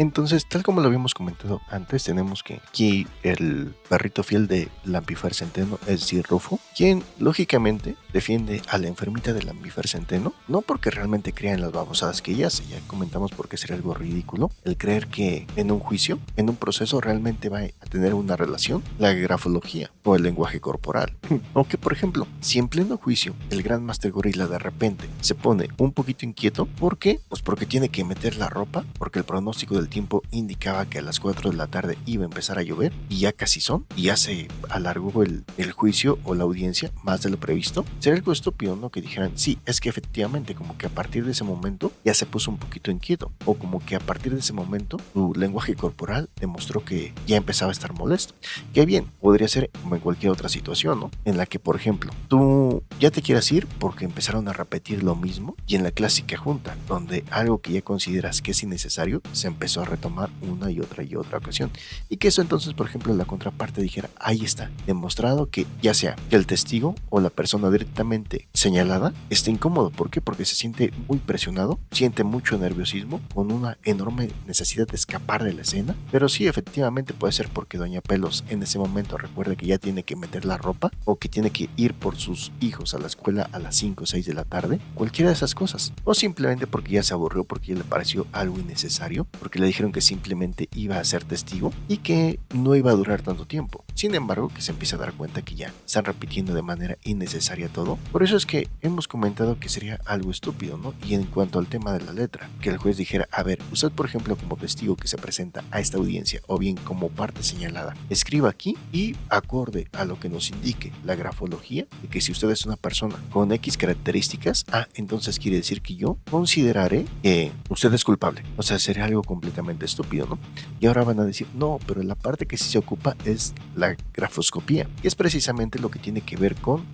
Entonces, tal como lo habíamos comentado antes, tenemos que aquí el perrito fiel de Lampifer Centeno, es decir, Rufo, quien lógicamente defiende a la enfermita de Lampifer Centeno, no porque realmente crea en las babosadas que ella hace, ya comentamos por qué sería algo ridículo, el creer que en un juicio, en un proceso realmente va a tener una relación, la grafología o el lenguaje corporal. O que, por ejemplo, si en pleno juicio el gran Master Gorila de repente se pone un poquito inquieto, ¿por qué? Pues porque tiene que meter la ropa, porque el pronóstico del tiempo indicaba que a las 4 de la tarde iba a empezar a llover y ya casi son, y ya se alargó el juicio o la audiencia más de lo previsto. Sería algo estúpido, ¿no? Que dijeran, sí, es que efectivamente como que a partir de ese momento ya se puso un poquito inquieto, o como que a partir de ese momento su lenguaje corporal demostró que ya empezaba a estar molesto. Que bien, podría ser como en cualquier otra situación, ¿no? En la que, por ejemplo, tú ya te quieras ir porque empezaron a repetir lo mismo, y en la clásica junta, donde algo que ya consideras que es innecesario, se empezó a retomar una y otra ocasión. Y que eso entonces, por ejemplo, la contraparte dijera, ahí está, demostrado que ya sea que el testigo o la persona directamente señalada está incómodo. ¿Por qué? Porque se siente muy presionado, siente mucho nerviosismo, con una enorme necesidad de escapar de la escena. Pero sí, efectivamente puede ser porque Doña Pelos en ese momento recuerde que ya tiene que meter la ropa, o que tiene que ir por sus hijos a la escuela a las 5 o 6 de la tarde, cualquiera de esas cosas. O simplemente porque ya se aburrió, porque ya le pareció algo innecesario, porque le dijeron que simplemente iba a ser testigo y que no iba a durar tanto tiempo. Sin embargo, que se empieza a dar cuenta que ya están repitiendo de manera innecesaria todo. Por eso es que hemos comentado que sería algo estúpido, ¿no? Y en cuanto al tema de la letra, que el juez dijera, a ver, usted por ejemplo como testigo que se presenta a esta audiencia, o bien como parte señalada, escriba aquí y acorde a lo que nos indique la grafología, de que si usted es una persona con X características, entonces quiere decir que yo consideraré que usted es culpable. O sea, sería algo completamente estúpido, ¿no? Y ahora van a decir, no, pero la parte que sí se ocupa es la grafoscopía, y es precisamente lo que tiene que ver con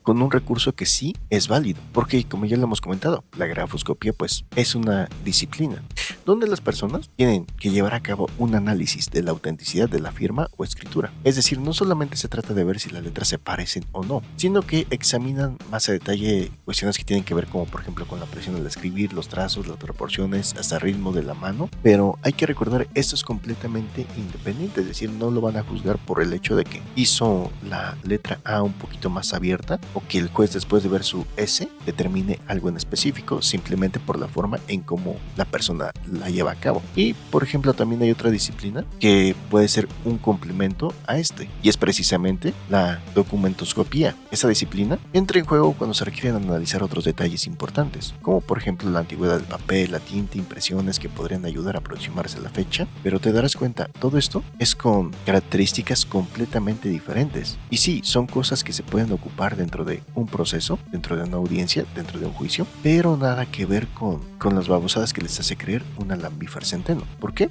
un recurso que sí es válido, porque como ya lo hemos comentado, la grafoscopía pues es una disciplina donde las personas tienen que llevar a cabo un análisis de la autenticidad de la firma o escritura. Es decir, no solamente se trata de ver si las letras se parecen o no, sino que examinan más a detalle cuestiones que tienen que ver como por ejemplo con la presión al escribir, los trazos, las proporciones, hasta el ritmo de la mano. Pero hay que recordar, esto es completamente independiente, es decir, no lo van a juzgar por el hecho de que hizo la letra A un poquito más abierta, o que el juez después de ver su S determine algo en específico, simplemente por la forma en cómo la persona la lleva a cabo. Y por ejemplo también hay otra disciplina que puede ser un complemento a este, y es precisamente la documentoscopía. Esa disciplina entra en juego cuando se requieren analizar otros detalles importantes, como por ejemplo la antigüedad del papel, la tinta, impresiones que podrían ayudar a aproximarse a la fecha. Pero te darás cuenta, todo esto es con características completamente diferentes, y sí, son cosas que se pueden ocupar dentro de un proceso, dentro de una audiencia, dentro de un juicio, pero nada que ver con las babosadas que les hace creer una Lampifer Centeno. ¿Por qué?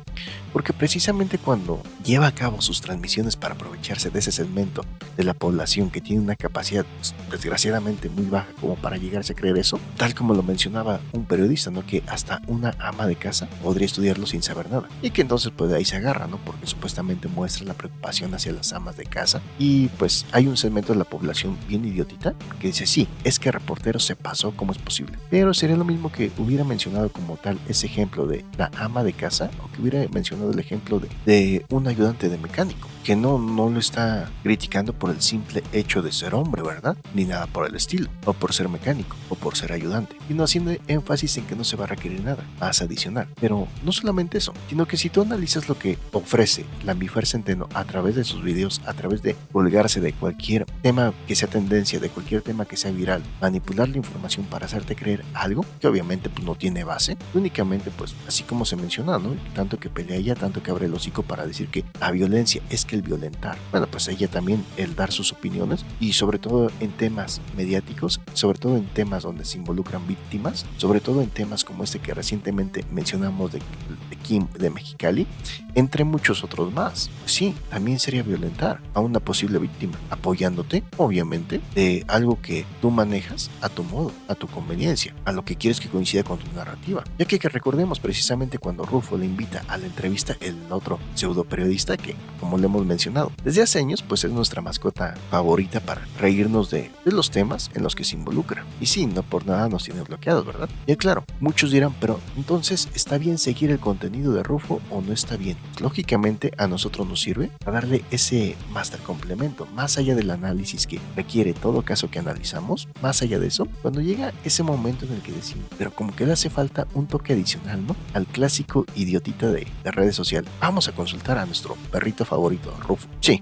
Porque precisamente cuando lleva a cabo sus transmisiones para aprovecharse de ese segmento de la población que tiene una capacidad desgraciadamente muy baja como para llegarse a creer eso, tal como lo mencionaba un periodista, ¿no? Que hasta una ama de casa podría estudiarlo sin saber nada, y que entonces pues de ahí se agarra, ¿no? Porque supuestamente muestra la preocupación hacia las amas de casa, y pues hay un segmento de la población bien idiotita que dice, sí, es que el reportero se pasó, ¿cómo es posible? Pero sería lo mismo que hubiera mencionado como tal ese ejemplo de la ama de casa, o que hubiera mencionado el ejemplo de un ayudante de mecánico, que no lo está criticando por el simple hecho de ser hombre, ¿verdad? Ni nada por el estilo, o por ser mecánico, o por ser ayudante, sino haciendo énfasis en que no se va a requerir nada más adicional. Pero no solamente eso, sino que si tú analizas lo que ofrece Lampifer Centeno a través de sus videos, a través de colgarse de cualquier tema que sea tendencia, de cualquier tema que sea viral, manipular la información para hacerte creer algo que obviamente pues no tiene base, únicamente pues así como se menciona, ¿no? Tanto que pelea ella, tanto que abre el hocico para decir que la violencia es que el violentar, bueno, pues ella también el dar sus opiniones, y sobre todo en temas mediáticos, sobre todo en temas donde se involucran víctimas, sobre todo en temas como este que recientemente mencionamos de Kim de Mexicali, entre muchos otros más. Sí, también sería violentar a una posible víctima, apoyándote, obviamente, de algo que tú manejas a tu modo, a tu conveniencia, a lo que quieres que coincida con tu narrativa. Ya que recordemos precisamente precisamente cuando Rufo le invita a la entrevista el otro pseudo periodista que, como le hemos mencionado, desde hace años pues es nuestra mascota favorita para reírnos de los temas en los que se involucra. Y sí, no por nada nos tiene bloqueados, ¿verdad? Y claro, muchos dirán, pero entonces, ¿está bien seguir el contenido de Rufo o no está bien? Lógicamente a nosotros nos sirve a darle ese master complemento, más allá del análisis que requiere todo caso que analizamos, más allá de eso, cuando llega ese momento en el que decimos, pero como que le hace falta un toque adicional, ¿no? Al clásico idiotita de redes sociales. Vamos a consultar a nuestro perrito favorito, Rufo. Sí,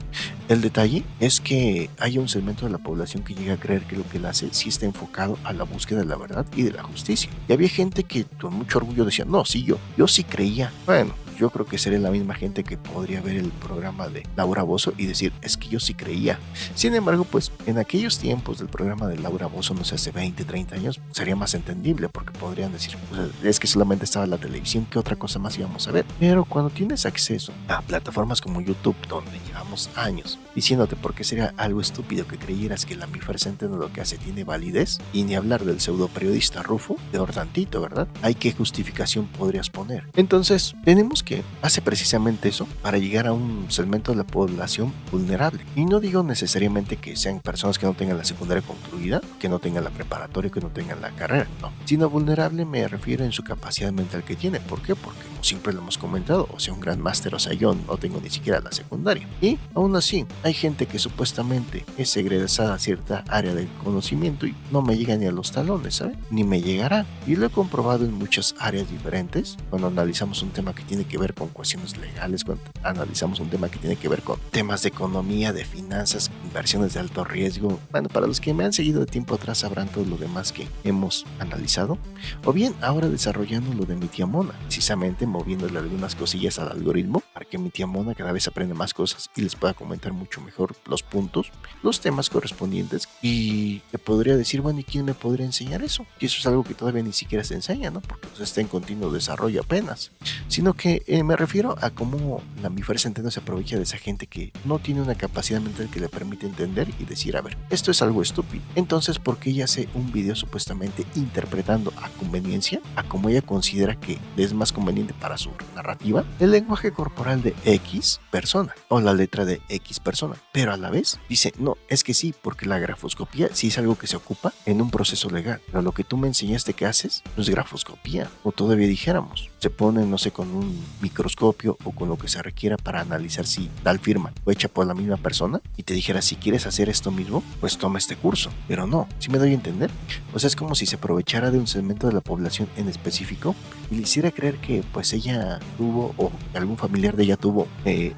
el detalle es que hay un segmento de la población que llega a creer que lo que él hace sí está enfocado a la búsqueda de la verdad y de la justicia. Y había gente que con mucho orgullo decía, no, sí, yo sí creía. Bueno, yo creo que sería la misma gente que podría ver el programa de Laura Bozzo y decir, es que yo sí creía. Sin embargo, pues en aquellos tiempos del programa de Laura Bozzo, no sé, hace 20, 30 años, sería más entendible porque podrían decir, pues, es que solamente estaba la televisión, ¿qué otra cosa más íbamos a ver? Pero cuando tienes acceso a plataformas como YouTube, donde llevamos años diciéndote por qué sería algo estúpido que creyeras que el Lambifer Centeno lo que hace tiene validez, y ni hablar del pseudo periodista Rufo, peor tantito, ¿verdad? ¿Hay qué justificación podrías poner? Entonces, tenemos que hace precisamente eso para llegar a un segmento de la población vulnerable. Y no digo necesariamente que sean personas que no tengan la secundaria concluida, que no tengan la preparatoria, que no tengan la carrera, no. Sino vulnerable me refiero en su capacidad mental que tiene. ¿Por qué? Porque como siempre lo hemos comentado, o sea, un gran máster, o sea, yo no tengo ni siquiera la secundaria. Y aún así, hay gente que supuestamente es egresada a cierta área del conocimiento y no me llega ni a los talones, ¿sabes? Ni me llegará. Y lo he comprobado en muchas áreas diferentes. Cuando analizamos un tema que tiene que ver con cuestiones legales, cuando analizamos un tema que tiene que ver con temas de economía, de finanzas, inversiones de alto riesgo. Bueno, para los que me han seguido de tiempo atrás sabrán todo lo demás que hemos analizado. O bien ahora desarrollando lo de mi tía Mona, precisamente moviéndole algunas cosillas al algoritmo para que mi tía Mona cada vez aprenda más cosas y les pueda comentar mucho mejor los puntos, los temas correspondientes. Y te podría decir, bueno, ¿y quién me podría enseñar eso? Y eso es algo que todavía ni siquiera se enseña, ¿no? Porque pues, está en continuo desarrollo apenas. Sino que me refiero a cómo la Lambifer Centeno se aprovecha de esa gente que no tiene una capacidad mental que le permite entender y decir, a ver, esto es algo estúpido. Entonces, ¿por qué ella hace un video supuestamente interpretando a conveniencia, a como ella considera que es más conveniente para su narrativa, el lenguaje corporal de X persona o la letra de X persona? Pero a la vez dice, no, es que sí, porque la grafoscopía sí es algo que se ocupa en un proceso legal. Pero lo que tú me enseñaste que haces no es grafoscopía, o todavía dijéramos, se pone, no sé, con un microscopio o con lo que se requiera para analizar si tal firma fue hecha por la misma persona y te dijera, si quieres hacer esto mismo, pues toma este curso. Pero no, ¿sí me doy a entender? O sea, es como si se aprovechara de un segmento de la población en específico y le hiciera creer que pues ella tuvo o algún familiar de ella tuvo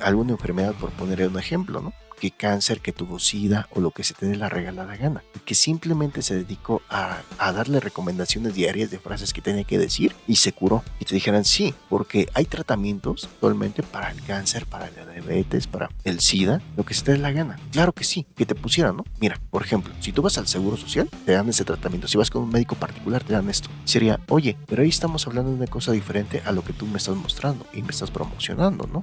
alguna enfermedad, por poner un ejemplo, ¿no? Que cáncer, que tuvo SIDA o lo que se te dé la regalada gana, y que simplemente se dedicó a darle recomendaciones diarias de frases que tenía que decir y se curó. Y te dijeran, sí, porque hay tratamientos actualmente para el cáncer, para la diabetes, para el SIDA, lo que se te dé la gana. Claro que sí, que te pusieran, ¿no? Mira, por ejemplo, si tú vas al Seguro Social, te dan ese tratamiento. Si vas con un médico particular, te dan esto. Sería, oye, pero ahí estamos hablando de una cosa diferente a lo que tú me estás mostrando y me estás promocionando, ¿no?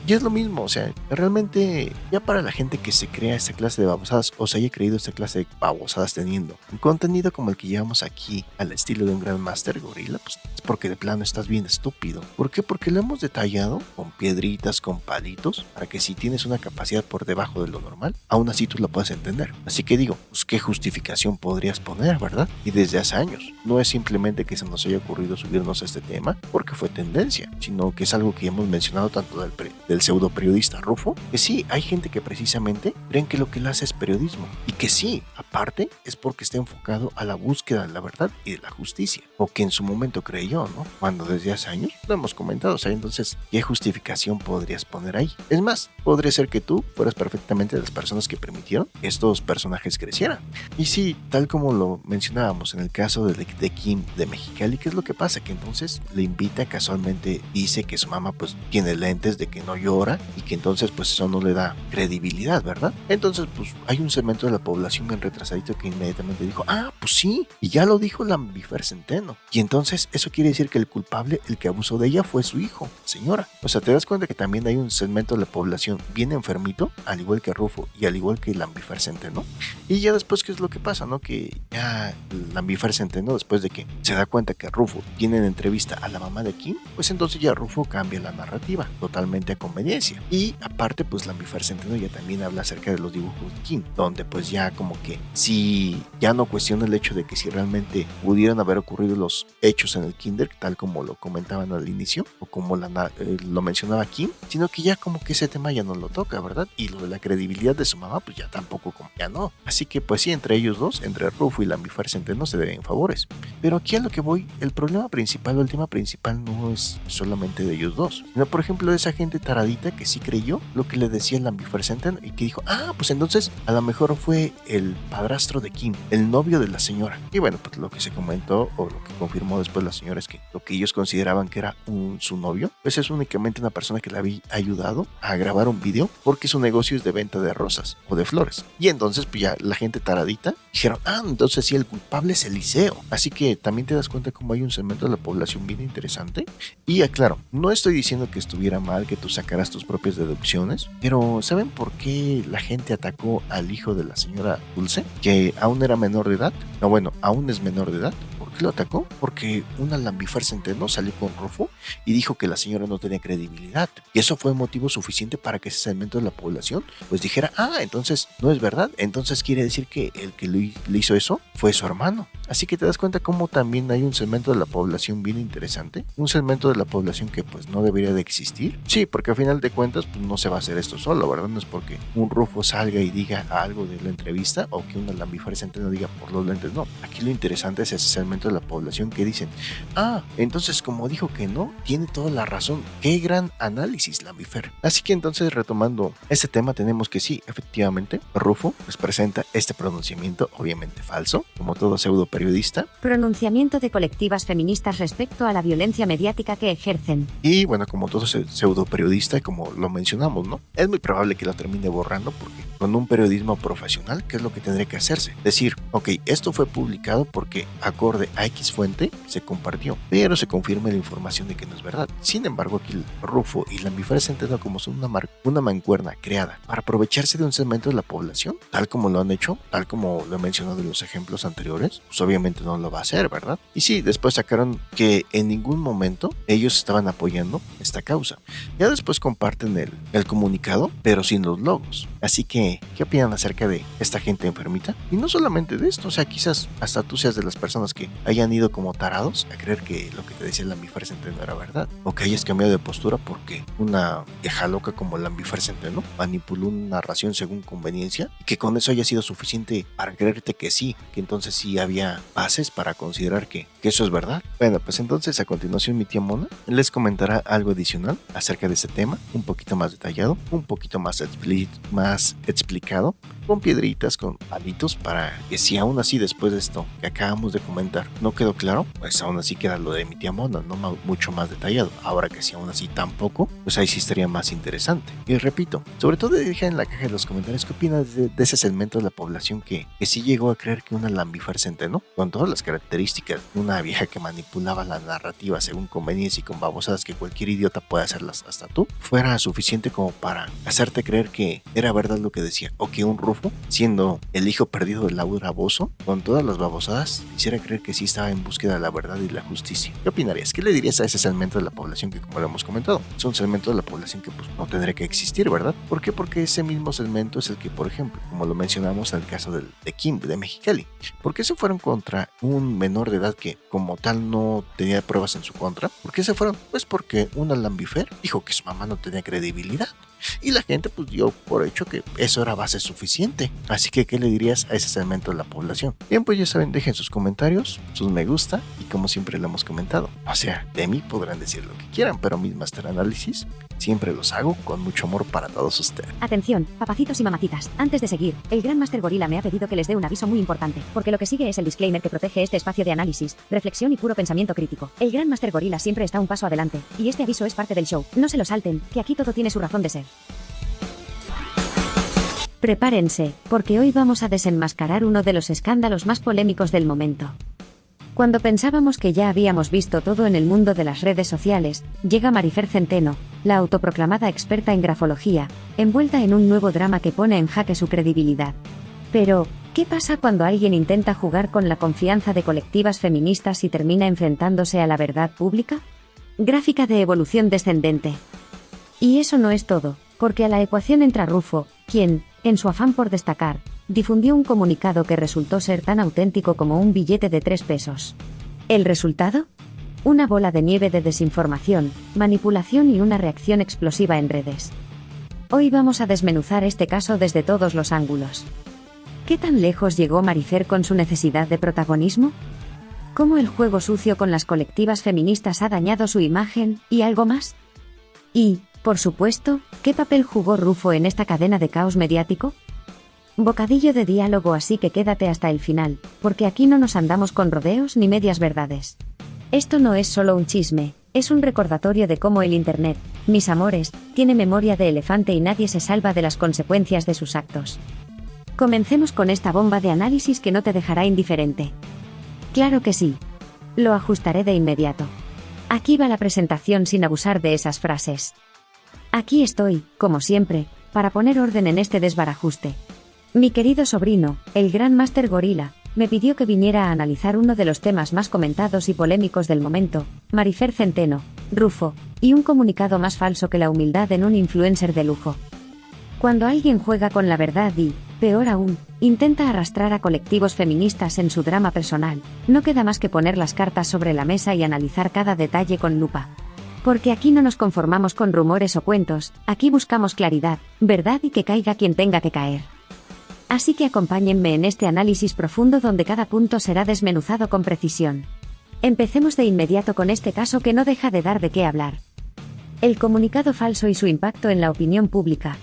Y es lo mismo, o sea, realmente ya para la gente que se crea esta clase de babosadas o se haya creído esta clase de babosadas teniendo un contenido como el que llevamos aquí al estilo de un gran máster gorila, pues es porque de plano estás bien estúpido. ¿Por qué? Porque lo hemos detallado con piedritas, con palitos, para que si tienes una capacidad por debajo de lo normal, aún así tú la puedas entender. Así que digo, pues qué justificación podrías poner, ¿verdad? Y desde hace años. No es simplemente que se nos haya ocurrido subirnos a este tema porque fue tendencia, sino que es algo que hemos mencionado tanto del pseudo periodista Rufo, que sí, hay gente que precisamente creen que lo que él hace es periodismo y que sí, aparte es porque está enfocado a la búsqueda de la verdad y de la justicia, o que en su momento creyó, ¿no? Cuando desde hace años lo hemos comentado, o sea, entonces, ¿qué justificación podrías poner ahí? Es más, podría ser que tú fueras perfectamente de las personas que permitieron que estos personajes crecieran. Y sí, tal como lo mencionábamos en el caso de Kim de Mexicali, ¿qué es lo que pasa? Que entonces le invita, casualmente dice que su mamá pues tiene lentes, de que no llora y que entonces pues eso no le da credibilidad, ¿verdad? Entonces, pues hay un segmento de la población en redes retrasadito que inmediatamente dijo, pues sí, y ya lo dijo Lambifer Centeno. Y entonces eso quiere decir que el culpable, el que abusó de ella, fue su hijo, señora. O sea, te das cuenta que también hay un segmento de la población bien enfermito, al igual que Rufo y al igual que Lambifer Centeno. Y ya después, ¿qué es lo que pasa, no? Que ya Lambifer Centeno, después de que se da cuenta que Rufo tiene en entrevista a la mamá de Kim, pues entonces ya Rufo cambia la narrativa, totalmente a conveniencia. Y aparte, pues Lambifer Centeno ya también habla acerca de los dibujos de Kim, donde pues ya como que si ya no cuestiona el hecho de que si realmente pudieran haber ocurrido los hechos en el kinder, tal como lo comentaban al inicio, o como lo mencionaba Kim, sino que ya como que ese tema ya no lo toca, ¿verdad? Y lo de la credibilidad de su mamá, pues ya tampoco, como ya no. Así que pues sí, entre ellos dos, entre Rufo y Lambifer Centeno, se deben favores. Pero aquí a lo que voy, el problema principal o el tema principal no es solamente de ellos dos, sino por ejemplo de esa gente taradita que sí creyó lo que le decía Lambifer Centeno y que dijo, pues entonces a lo mejor fue el padrastro de Kim, el novio de la señora. Y bueno, pues lo que se comentó o lo que confirmó después la señora es que lo que ellos consideraban que era su novio, pues es únicamente una persona que le había ayudado a grabar un video porque su negocio es de venta de rosas o de flores. Y entonces pues ya la gente taradita dijeron, entonces sí, el culpable es Eliseo. Así que también te das cuenta cómo hay un segmento de la población bien interesante. Y aclaro, no estoy diciendo que estuviera mal que tú sacaras tus propias deducciones, pero ¿saben por qué la gente atacó al hijo de la señora Dulce? Que aún era menor de edad. No, bueno, aún es menor de edad. ¿Por qué lo atacó? Porque una Lambifer Centeno salió con Rufo y dijo que la señora no tenía credibilidad. Y eso fue motivo suficiente para que ese segmento de la población pues dijera, entonces no es verdad. Entonces quiere decir que el que le hizo eso fue su hermano. Así que te das cuenta cómo también hay un segmento de la población bien interesante. Un segmento de la población que pues no debería de existir. Sí, porque al final de cuentas pues no se va a hacer esto solo, ¿verdad? No es porque un Rufo salga y diga algo de la entrevista o que una Lambifer Centeno diga por los lentes. No, aquí lo interesante es ese segmento de la población que dicen, entonces como dijo que no, tiene toda la razón. Qué gran análisis, Lambifer. Así que entonces retomando este tema tenemos que sí, efectivamente, Rufo pues presenta este pronunciamiento obviamente falso, como todo pseudo periodista. Pronunciamiento de colectivas feministas respecto a la violencia mediática que ejercen. Y bueno, como todo pseudo periodista, como lo mencionamos, ¿no? Es muy probable que lo termine borrando porque con un periodismo profesional, ¿qué es lo que tendría que hacerse? Decir, esto fue publicado porque acorde a X fuente se compartió, pero se confirma la información de que no es verdad. Sin embargo, aquí Rufo y Lambifer Centeno como son una mancuerna creada para aprovecharse de un segmento de la población, tal como lo han hecho, tal como lo he mencionado en los ejemplos anteriores, pues obviamente no lo va a hacer, ¿verdad? Y sí, después sacaron que en ningún momento ellos estaban apoyando esta causa. Ya después comparten el comunicado, pero sin los logos. Así que, ¿qué opinan acerca de esta gente enfermita? Y no solamente de esto, o sea, quizás hasta tú seas de las personas que hayan ido como tarados a creer que lo que te decía Lambifer Centeno era verdad, o que hayas cambiado de postura porque una vieja loca como Lambifer Centeno manipuló una narración según conveniencia y que con eso haya sido suficiente para creerte que sí, que entonces sí había bases para considerar que eso es verdad. Bueno, pues entonces a continuación mi tía Mona les comentará algo adicional acerca de este tema, un poquito más detallado, un poquito más explicado, con piedritas, con palitos, para que si aún así después de esto que acabamos de comentar no quedó claro, pues aún así queda lo de mi tía Mona, no mucho más detallado. Ahora que si aún así tampoco, pues ahí sí estaría más interesante. Y repito, sobre todo deja en la caja de los comentarios qué opinas de ese segmento de la población que sí llegó a creer que una Lambifer Centeno, con todas las características de una vieja que manipulaba la narrativa según conveniencia y con babosadas que cualquier idiota puede hacerlas hasta tú, fuera suficiente como para hacerte creer que era verdad lo que decía, o que un Rufo, siendo el hijo perdido de Laura Bozzo, con todas las babosadas, quisiera creer que sí estaba en búsqueda de la verdad y la justicia. ¿Qué opinarías? ¿Qué le dirías a ese segmento de la población que, como lo hemos comentado, es un segmento de la población que pues no tendría que existir, ¿verdad? ¿Por qué? Porque ese mismo segmento es el que, por ejemplo, como lo mencionamos en el caso de Kim, de Mexicali, ¿por qué se fueron contra un menor de edad que como tal no tenía pruebas en su contra? ¿Por qué se fueron? Pues porque una Lambifer dijo que su mamá no tenía credibilidad. Y la gente pues dio por hecho que eso era base suficiente. Así que, ¿qué le dirías a ese segmento de la población? Bien, pues ya saben, dejen sus comentarios, sus me gusta y como siempre lo hemos comentado. O sea, de mí podrán decir lo que quieran, pero mis master análisis siempre los hago con mucho amor para todos ustedes. Atención, papacitos y mamacitas. Antes de seguir, el Gran Master Gorila me ha pedido que les dé un aviso muy importante, porque lo que sigue es el disclaimer que protege este espacio de análisis, reflexión y puro pensamiento crítico. El Gran Master Gorila siempre está un paso adelante, y este aviso es parte del show. No se lo salten, que aquí todo tiene su razón de ser. Prepárense, porque hoy vamos a desenmascarar uno de los escándalos más polémicos del momento. Cuando pensábamos que ya habíamos visto todo en el mundo de las redes sociales, llega Marifer Centeno, la autoproclamada experta en grafología, envuelta en un nuevo drama que pone en jaque su credibilidad. Pero, ¿qué pasa cuando alguien intenta jugar con la confianza de colectivas feministas y termina enfrentándose a la verdad pública? Gráfica de evolución descendente. Y eso no es todo, porque a la ecuación entra Rufo, quien, en su afán por destacar, difundió un comunicado que resultó ser tan auténtico como un billete de 3 pesos. ¿El resultado? Una bola de nieve de desinformación, manipulación y una reacción explosiva en redes. Hoy vamos a desmenuzar este caso desde todos los ángulos. ¿Qué tan lejos llegó Marifer con su necesidad de protagonismo? ¿Cómo el juego sucio con las colectivas feministas ha dañado su imagen, y algo más? Y, por supuesto, ¿qué papel jugó Rufo en esta cadena de caos mediático? Bocadillo de diálogo, así que quédate hasta el final, porque aquí no nos andamos con rodeos ni medias verdades. Esto no es solo un chisme, es un recordatorio de cómo el Internet, mis amores, tiene memoria de elefante y nadie se salva de las consecuencias de sus actos. Comencemos con esta bomba de análisis que no te dejará indiferente. Claro que sí. Lo ajustaré de inmediato. Aquí va la presentación sin abusar de esas frases. Aquí estoy, como siempre, para poner orden en este desbarajuste. Mi querido sobrino, el gran Master Gorila, me pidió que viniera a analizar uno de los temas más comentados y polémicos del momento, Marifer Centeno, Rufo, y un comunicado más falso que la humildad en un influencer de lujo. Cuando alguien juega con la verdad y, peor aún, intenta arrastrar a colectivos feministas en su drama personal, no queda más que poner las cartas sobre la mesa y analizar cada detalle con lupa. Porque aquí no nos conformamos con rumores o cuentos, aquí buscamos claridad, verdad y que caiga quien tenga que caer. Así que acompáñenme en este análisis profundo donde cada punto será desmenuzado con precisión. Empecemos de inmediato con este caso que no deja de dar de qué hablar. El comunicado falso y su impacto en la opinión pública.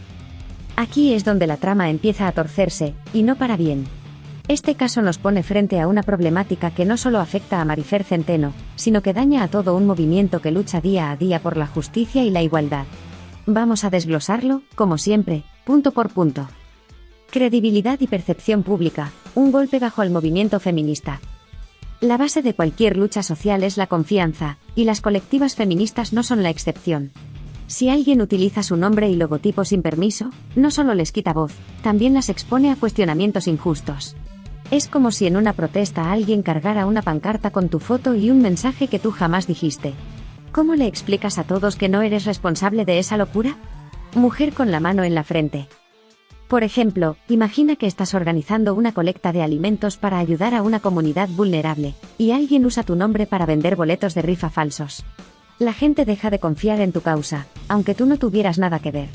Aquí es donde la trama empieza a torcerse, y no para bien. Este caso nos pone frente a una problemática que no solo afecta a Marifer Centeno, sino que daña a todo un movimiento que lucha día a día por la justicia y la igualdad. Vamos a desglosarlo, como siempre, punto por punto. Credibilidad y percepción pública, un golpe bajo el movimiento feminista. La base de cualquier lucha social es la confianza, y las colectivas feministas no son la excepción. Si alguien utiliza su nombre y logotipo sin permiso, no solo les quita voz, también las expone a cuestionamientos injustos. Es como si en una protesta alguien cargara una pancarta con tu foto y un mensaje que tú jamás dijiste. ¿Cómo le explicas a todos que no eres responsable de esa locura? Mujer con la mano en la frente. Por ejemplo, imagina que estás organizando una colecta de alimentos para ayudar a una comunidad vulnerable, y alguien usa tu nombre para vender boletos de rifa falsos. La gente deja de confiar en tu causa, aunque tú no tuvieras nada que ver.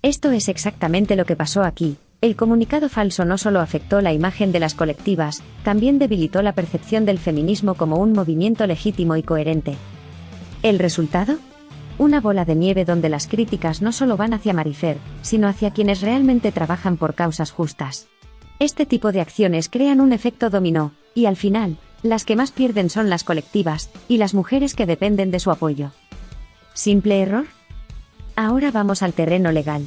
Esto es exactamente lo que pasó aquí. El comunicado falso no solo afectó la imagen de las colectivas, también debilitó la percepción del feminismo como un movimiento legítimo y coherente. ¿El resultado? Una bola de nieve donde las críticas no solo van hacia Marifer, sino hacia quienes realmente trabajan por causas justas. Este tipo de acciones crean un efecto dominó, y al final, las que más pierden son las colectivas, y las mujeres que dependen de su apoyo. ¿Simple error? Ahora vamos al terreno legal.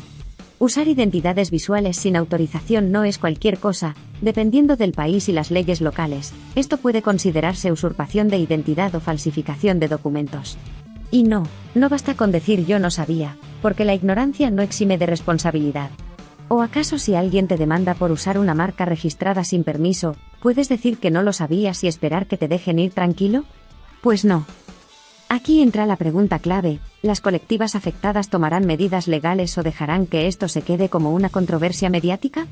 Usar identidades visuales sin autorización no es cualquier cosa, dependiendo del país y las leyes locales. Esto puede considerarse usurpación de identidad o falsificación de documentos. Y no basta con decir yo no sabía, porque la ignorancia no exime de responsabilidad. ¿O acaso si alguien te demanda por usar una marca registrada sin permiso, puedes decir que no lo sabías y esperar que te dejen ir tranquilo? Pues no. Aquí entra la pregunta clave, ¿las colectivas afectadas tomarán medidas legales o dejarán que esto se quede como una controversia mediática?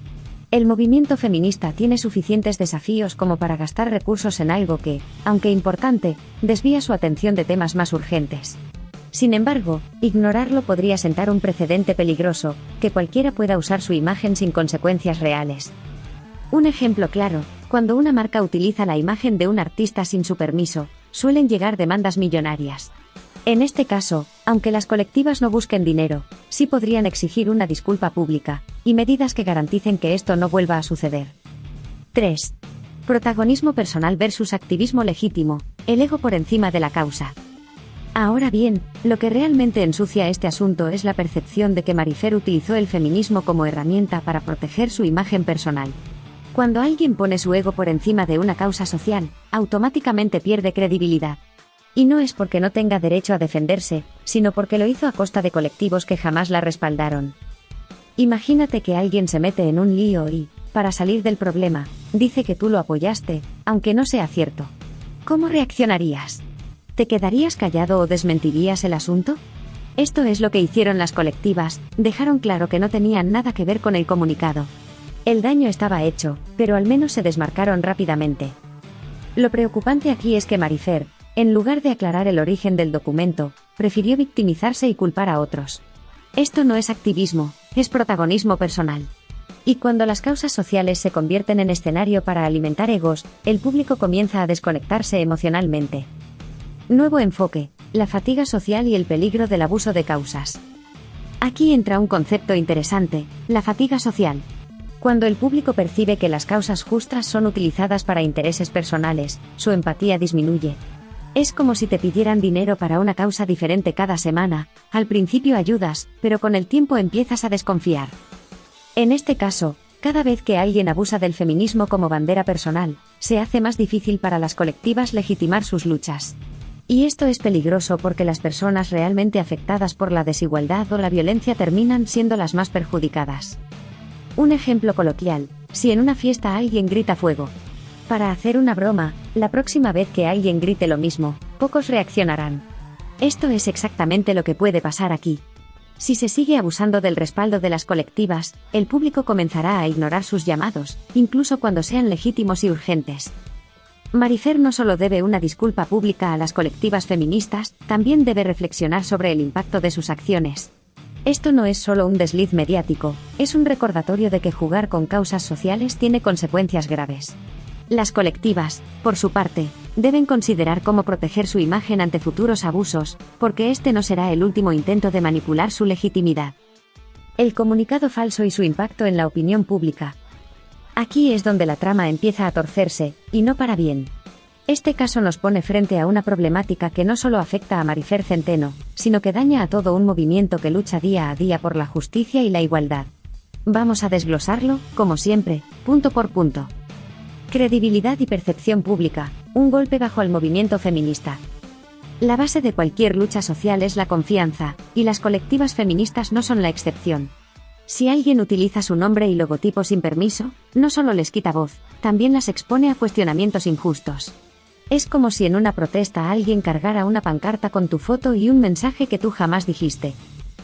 El movimiento feminista tiene suficientes desafíos como para gastar recursos en algo que, aunque importante, desvía su atención de temas más urgentes. Sin embargo, ignorarlo podría sentar un precedente peligroso, que cualquiera pueda usar su imagen sin consecuencias reales. Un ejemplo claro, cuando una marca utiliza la imagen de un artista sin su permiso, suelen llegar demandas millonarias. En este caso, aunque las colectivas no busquen dinero, sí podrían exigir una disculpa pública, y medidas que garanticen que esto no vuelva a suceder. 3. Protagonismo personal versus activismo legítimo, el ego por encima de la causa. Ahora bien, lo que realmente ensucia este asunto es la percepción de que Marifer utilizó el feminismo como herramienta para proteger su imagen personal. Cuando alguien pone su ego por encima de una causa social, automáticamente pierde credibilidad. Y no es porque no tenga derecho a defenderse, sino porque lo hizo a costa de colectivos que jamás la respaldaron. Imagínate que alguien se mete en un lío y, para salir del problema, dice que tú lo apoyaste, aunque no sea cierto. ¿Cómo reaccionarías? ¿Te quedarías callado o desmentirías el asunto? Esto es lo que hicieron las colectivas, dejaron claro que no tenían nada que ver con el comunicado. El daño estaba hecho, pero al menos se desmarcaron rápidamente. Lo preocupante aquí es que Marifer, en lugar de aclarar el origen del documento, prefirió victimizarse y culpar a otros. Esto no es activismo, es protagonismo personal. Y cuando las causas sociales se convierten en escenario para alimentar egos, el público comienza a desconectarse emocionalmente. Nuevo enfoque, la fatiga social y el peligro del abuso de causas. Aquí entra un concepto interesante, la fatiga social. Cuando el público percibe que las causas justas son utilizadas para intereses personales, su empatía disminuye. Es como si te pidieran dinero para una causa diferente cada semana, al principio ayudas, pero con el tiempo empiezas a desconfiar. En este caso, cada vez que alguien abusa del feminismo como bandera personal, se hace más difícil para las colectivas legitimar sus luchas. Y esto es peligroso porque las personas realmente afectadas por la desigualdad o la violencia terminan siendo las más perjudicadas. Un ejemplo coloquial, si en una fiesta alguien grita fuego. Para hacer una broma, la próxima vez que alguien grite lo mismo, pocos reaccionarán. Esto es exactamente lo que puede pasar aquí. Si se sigue abusando del respaldo de las colectivas, el público comenzará a ignorar sus llamados, incluso cuando sean legítimos y urgentes. Marifer no solo debe una disculpa pública a las colectivas feministas, también debe reflexionar sobre el impacto de sus acciones. Esto no es solo un desliz mediático, es un recordatorio de que jugar con causas sociales tiene consecuencias graves. Las colectivas, por su parte, deben considerar cómo proteger su imagen ante futuros abusos, porque este no será el último intento de manipular su legitimidad. El comunicado falso y su impacto en la opinión pública. Aquí es donde la trama empieza a torcerse, y no para bien. Este caso nos pone frente a una problemática que no solo afecta a Marifer Centeno, sino que daña a todo un movimiento que lucha día a día por la justicia y la igualdad. Vamos a desglosarlo, como siempre, punto por punto. Credibilidad y percepción pública, un golpe bajo el movimiento feminista. La base de cualquier lucha social es la confianza, y las colectivas feministas no son la excepción. Si alguien utiliza su nombre y logotipo sin permiso, no solo les quita voz, también las expone a cuestionamientos injustos. Es como si en una protesta alguien cargara una pancarta con tu foto y un mensaje que tú jamás dijiste.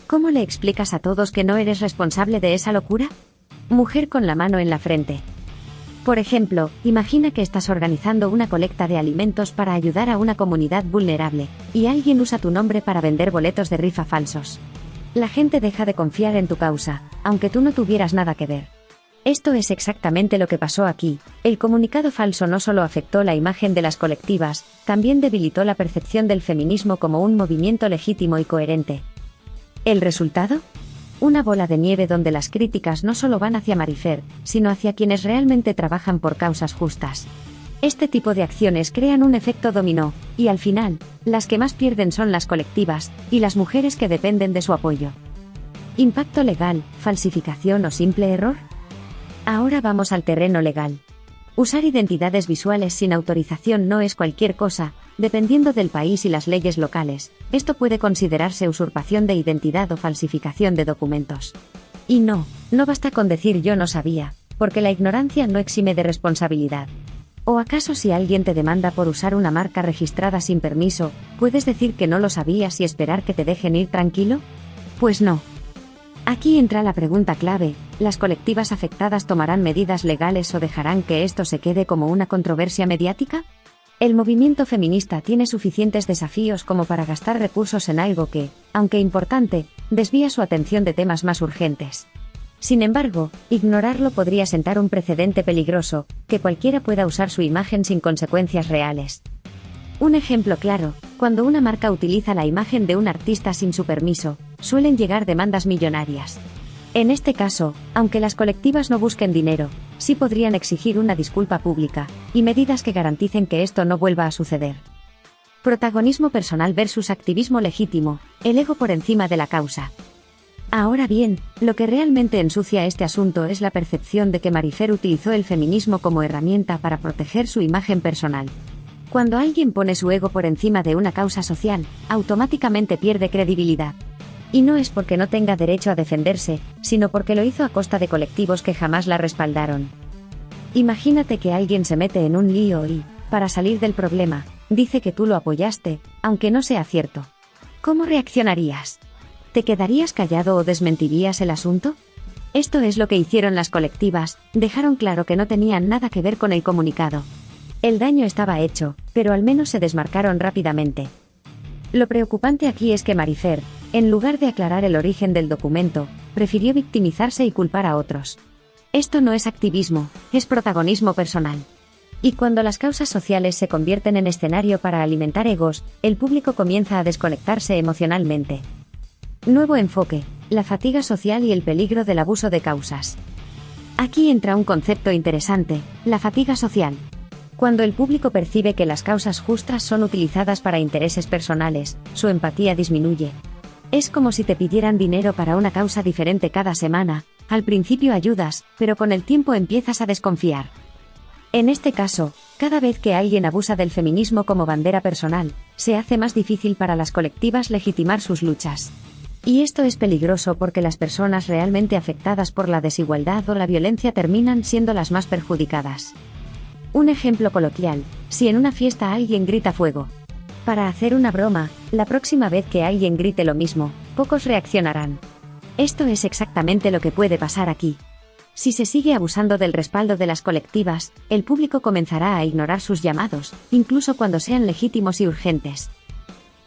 ¿Cómo le explicas a todos que no eres responsable de esa locura? Mujer con la mano en la frente. Por ejemplo, imagina que estás organizando una colecta de alimentos para ayudar a una comunidad vulnerable, y alguien usa tu nombre para vender boletos de rifa falsos. La gente deja de confiar en tu causa, aunque tú no tuvieras nada que ver. Esto es exactamente lo que pasó aquí. El comunicado falso no solo afectó la imagen de las colectivas, también debilitó la percepción del feminismo como un movimiento legítimo y coherente. ¿El resultado? Una bola de nieve donde las críticas no solo van hacia Marifer, sino hacia quienes realmente trabajan por causas justas. Este tipo de acciones crean un efecto dominó, y al final, las que más pierden son las colectivas, y las mujeres que dependen de su apoyo. ¿Impacto legal, falsificación o simple error? Ahora vamos al terreno legal. Usar identidades visuales sin autorización no es cualquier cosa, dependiendo del país y las leyes locales. Esto puede considerarse usurpación de identidad o falsificación de documentos. Y no basta con decir yo no sabía, porque la ignorancia no exime de responsabilidad. ¿O acaso si alguien te demanda por usar una marca registrada sin permiso, puedes decir que no lo sabías y esperar que te dejen ir tranquilo? Pues no. Aquí entra la pregunta clave, ¿las colectivas afectadas tomarán medidas legales o dejarán que esto se quede como una controversia mediática? El movimiento feminista tiene suficientes desafíos como para gastar recursos en algo que, aunque importante, desvía su atención de temas más urgentes. Sin embargo, ignorarlo podría sentar un precedente peligroso, que cualquiera pueda usar su imagen sin consecuencias reales. Un ejemplo claro, cuando una marca utiliza la imagen de un artista sin su permiso, suelen llegar demandas millonarias. En este caso, aunque las colectivas no busquen dinero, sí podrían exigir una disculpa pública, y medidas que garanticen que esto no vuelva a suceder. Protagonismo personal versus activismo legítimo, el ego por encima de la causa. Ahora bien, lo que realmente ensucia este asunto es la percepción de que Marifer utilizó el feminismo como herramienta para proteger su imagen personal. Cuando alguien pone su ego por encima de una causa social, automáticamente pierde credibilidad. Y no es porque no tenga derecho a defenderse, sino porque lo hizo a costa de colectivos que jamás la respaldaron. Imagínate que alguien se mete en un lío y, para salir del problema, dice que tú lo apoyaste, aunque no sea cierto. ¿Cómo reaccionarías? ¿Te quedarías callado o desmentirías el asunto? Esto es lo que hicieron las colectivas, dejaron claro que no tenían nada que ver con el comunicado. El daño estaba hecho, pero al menos se desmarcaron rápidamente. Lo preocupante aquí es que Marifer, en lugar de aclarar el origen del documento, prefirió victimizarse y culpar a otros. Esto no es activismo, es protagonismo personal. Y cuando las causas sociales se convierten en escenario para alimentar egos, el público comienza a desconectarse emocionalmente. Nuevo enfoque, la fatiga social y el peligro del abuso de causas. Aquí entra un concepto interesante, la fatiga social. Cuando el público percibe que las causas justas son utilizadas para intereses personales, su empatía disminuye. Es como si te pidieran dinero para una causa diferente cada semana, al principio ayudas, pero con el tiempo empiezas a desconfiar. En este caso, cada vez que alguien abusa del feminismo como bandera personal, se hace más difícil para las colectivas legitimar sus luchas. Y esto es peligroso porque las personas realmente afectadas por la desigualdad o la violencia terminan siendo las más perjudicadas. Un ejemplo coloquial, si en una fiesta alguien grita fuego. Para hacer una broma, la próxima vez que alguien grite lo mismo, pocos reaccionarán. Esto es exactamente lo que puede pasar aquí. Si se sigue abusando del respaldo de las colectivas, el público comenzará a ignorar sus llamados, incluso cuando sean legítimos y urgentes.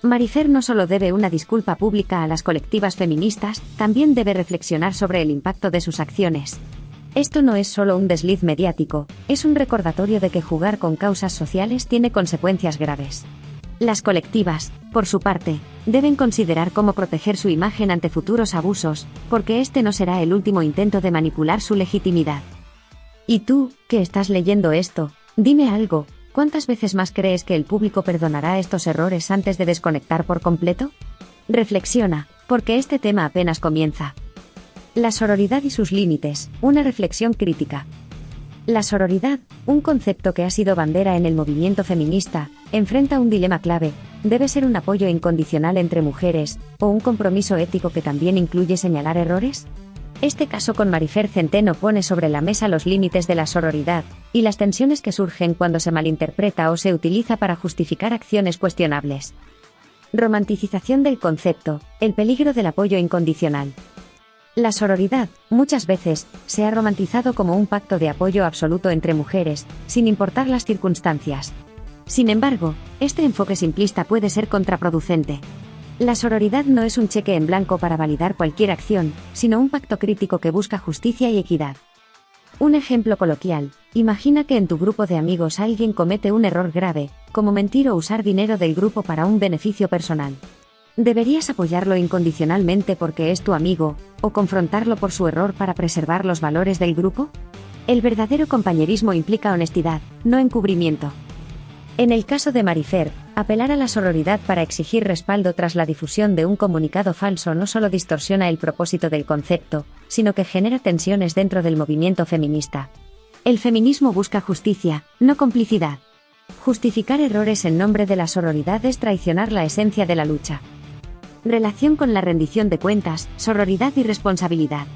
Marifer no solo debe una disculpa pública a las colectivas feministas, también debe reflexionar sobre el impacto de sus acciones. Esto no es solo un desliz mediático, es un recordatorio de que jugar con causas sociales tiene consecuencias graves. Las colectivas, por su parte, deben considerar cómo proteger su imagen ante futuros abusos, porque este no será el último intento de manipular su legitimidad. Y tú, que estás leyendo esto, dime algo. ¿Cuántas veces más crees que el público perdonará estos errores antes de desconectar por completo? Reflexiona, porque este tema apenas comienza. La sororidad y sus límites, una reflexión crítica. La sororidad, un concepto que ha sido bandera en el movimiento feminista, enfrenta un dilema clave: ¿debe ser un apoyo incondicional entre mujeres, o un compromiso ético que también incluye señalar errores? Este caso con Marifer Centeno pone sobre la mesa los límites de la sororidad, y las tensiones que surgen cuando se malinterpreta o se utiliza para justificar acciones cuestionables. Romanticización del concepto, el peligro del apoyo incondicional. La sororidad, muchas veces, se ha romantizado como un pacto de apoyo absoluto entre mujeres, sin importar las circunstancias. Sin embargo, este enfoque simplista puede ser contraproducente. La sororidad no es un cheque en blanco para validar cualquier acción, sino un pacto crítico que busca justicia y equidad. Un ejemplo coloquial: imagina que en tu grupo de amigos alguien comete un error grave, como mentir o usar dinero del grupo para un beneficio personal. ¿Deberías apoyarlo incondicionalmente porque es tu amigo, o confrontarlo por su error para preservar los valores del grupo? El verdadero compañerismo implica honestidad, no encubrimiento. En el caso de Marifer, apelar a la sororidad para exigir respaldo tras la difusión de un comunicado falso no solo distorsiona el propósito del concepto, sino que genera tensiones dentro del movimiento feminista. El feminismo busca justicia, no complicidad. Justificar errores en nombre de la sororidad es traicionar la esencia de la lucha. Relación con la rendición de cuentas, sororidad y responsabilidad.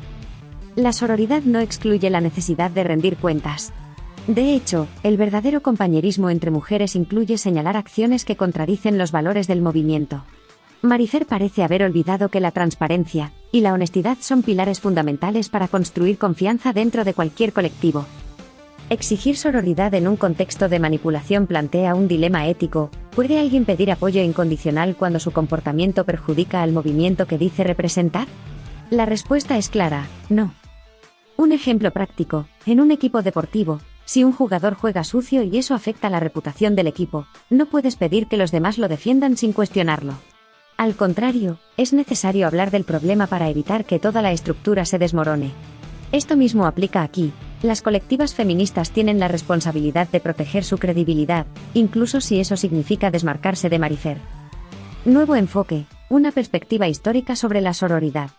La sororidad no excluye la necesidad de rendir cuentas. De hecho, el verdadero compañerismo entre mujeres incluye señalar acciones que contradicen los valores del movimiento. Marifer parece haber olvidado que la transparencia y la honestidad son pilares fundamentales para construir confianza dentro de cualquier colectivo. Exigir sororidad en un contexto de manipulación plantea un dilema ético. ¿Puede alguien pedir apoyo incondicional cuando su comportamiento perjudica al movimiento que dice representar? La respuesta es clara: no. Un ejemplo práctico: en un equipo deportivo, si un jugador juega sucio y eso afecta la reputación del equipo, no puedes pedir que los demás lo defiendan sin cuestionarlo. Al contrario, es necesario hablar del problema para evitar que toda la estructura se desmorone. Esto mismo aplica aquí. Las colectivas feministas tienen la responsabilidad de proteger su credibilidad, incluso si eso significa desmarcarse de Marifer. Nuevo enfoque, una perspectiva histórica sobre la sororidad.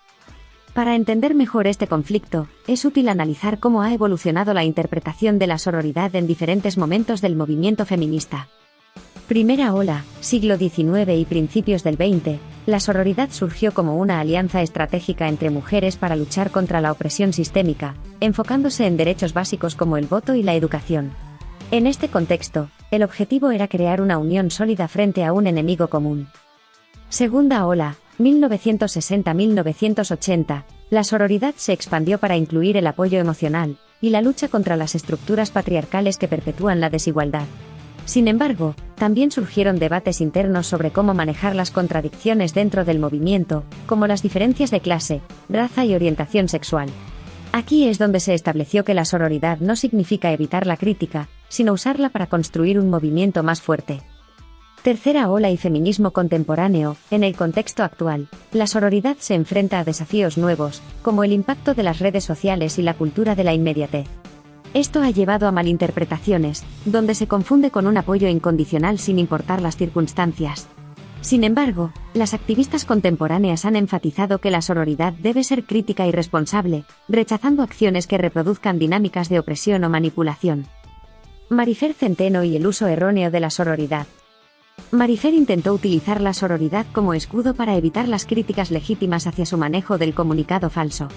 Para entender mejor este conflicto, es útil analizar cómo ha evolucionado la interpretación de la sororidad en diferentes momentos del movimiento feminista. Primera ola, siglo XIX y principios del XX, la sororidad surgió como una alianza estratégica entre mujeres para luchar contra la opresión sistémica, enfocándose en derechos básicos como el voto y la educación. En este contexto, el objetivo era crear una unión sólida frente a un enemigo común. Segunda ola, 1960-1980, la sororidad se expandió para incluir el apoyo emocional y la lucha contra las estructuras patriarcales que perpetúan la desigualdad. Sin embargo, también surgieron debates internos sobre cómo manejar las contradicciones dentro del movimiento, como las diferencias de clase, raza y orientación sexual. Aquí es donde se estableció que la sororidad no significa evitar la crítica, sino usarla para construir un movimiento más fuerte. Tercera ola y feminismo contemporáneo. En el contexto actual, la sororidad se enfrenta a desafíos nuevos, como el impacto de las redes sociales y la cultura de la inmediatez. Esto ha llevado a malinterpretaciones, donde se confunde con un apoyo incondicional sin importar las circunstancias. Sin embargo, las activistas contemporáneas han enfatizado que la sororidad debe ser crítica y responsable, rechazando acciones que reproduzcan dinámicas de opresión o manipulación. Marifer Centeno y el uso erróneo de la sororidad. Marifer intentó utilizar la sororidad como escudo para evitar las críticas legítimas hacia su manejo del comunicado falso.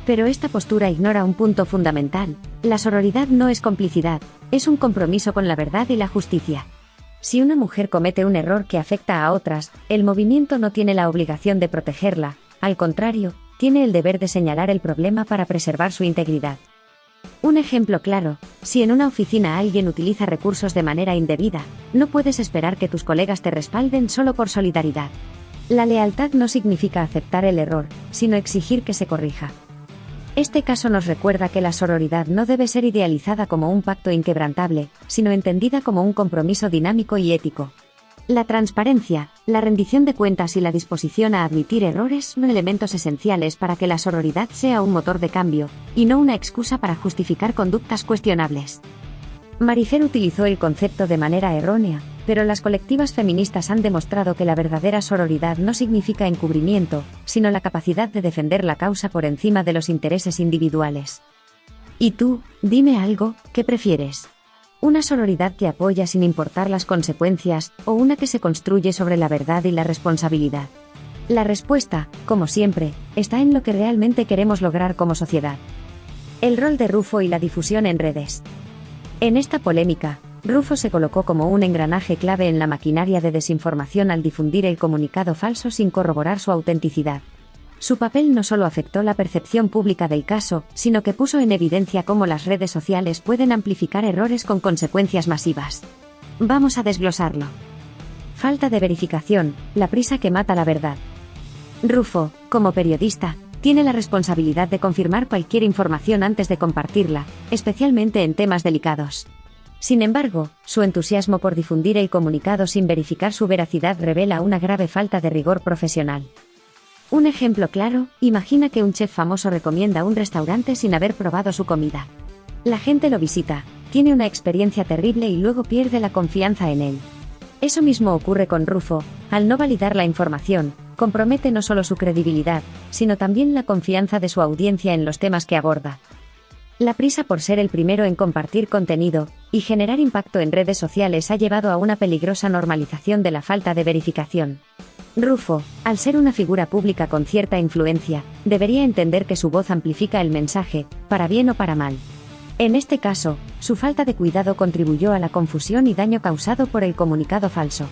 Pero esta postura ignora un punto fundamental: la sororidad no es complicidad, es un compromiso con la verdad y la justicia. Si una mujer comete un error que afecta a otras, el movimiento no tiene la obligación de protegerla, al contrario, tiene el deber de señalar el problema para preservar su integridad. Un ejemplo claro: si en una oficina alguien utiliza recursos de manera indebida, no puedes esperar que tus colegas te respalden solo por solidaridad. La lealtad no significa aceptar el error, sino exigir que se corrija. Este caso nos recuerda que la sororidad no debe ser idealizada como un pacto inquebrantable, sino entendida como un compromiso dinámico y ético. La transparencia, la rendición de cuentas y la disposición a admitir errores son elementos esenciales para que la sororidad sea un motor de cambio, y no una excusa para justificar conductas cuestionables. Marifer utilizó el concepto de manera errónea, pero las colectivas feministas han demostrado que la verdadera sororidad no significa encubrimiento, sino la capacidad de defender la causa por encima de los intereses individuales. ¿Y tú, dime algo, qué prefieres? ¿Una sororidad que apoya sin importar las consecuencias, o una que se construye sobre la verdad y la responsabilidad? La respuesta, como siempre, está en lo que realmente queremos lograr como sociedad. El rol de Rufo y la difusión en redes. En esta polémica, Rufo se colocó como un engranaje clave en la maquinaria de desinformación al difundir el comunicado falso sin corroborar su autenticidad. Su papel no solo afectó la percepción pública del caso, sino que puso en evidencia cómo las redes sociales pueden amplificar errores con consecuencias masivas. Vamos a desglosarlo. Falta de verificación, la prisa que mata la verdad. Rufo, como periodista, tiene la responsabilidad de confirmar cualquier información antes de compartirla, especialmente en temas delicados. Sin embargo, su entusiasmo por difundir el comunicado sin verificar su veracidad revela una grave falta de rigor profesional. Un ejemplo claro: imagina que un chef famoso recomienda un restaurante sin haber probado su comida. La gente lo visita, tiene una experiencia terrible y luego pierde la confianza en él. Eso mismo ocurre con Rufo: al no validar la información, compromete no solo su credibilidad, sino también la confianza de su audiencia en los temas que aborda. La prisa por ser el primero en compartir contenido y generar impacto en redes sociales ha llevado a una peligrosa normalización de la falta de verificación. Rufo, al ser una figura pública con cierta influencia, debería entender que su voz amplifica el mensaje, para bien o para mal. En este caso, su falta de cuidado contribuyó a la confusión y daño causado por el comunicado falso.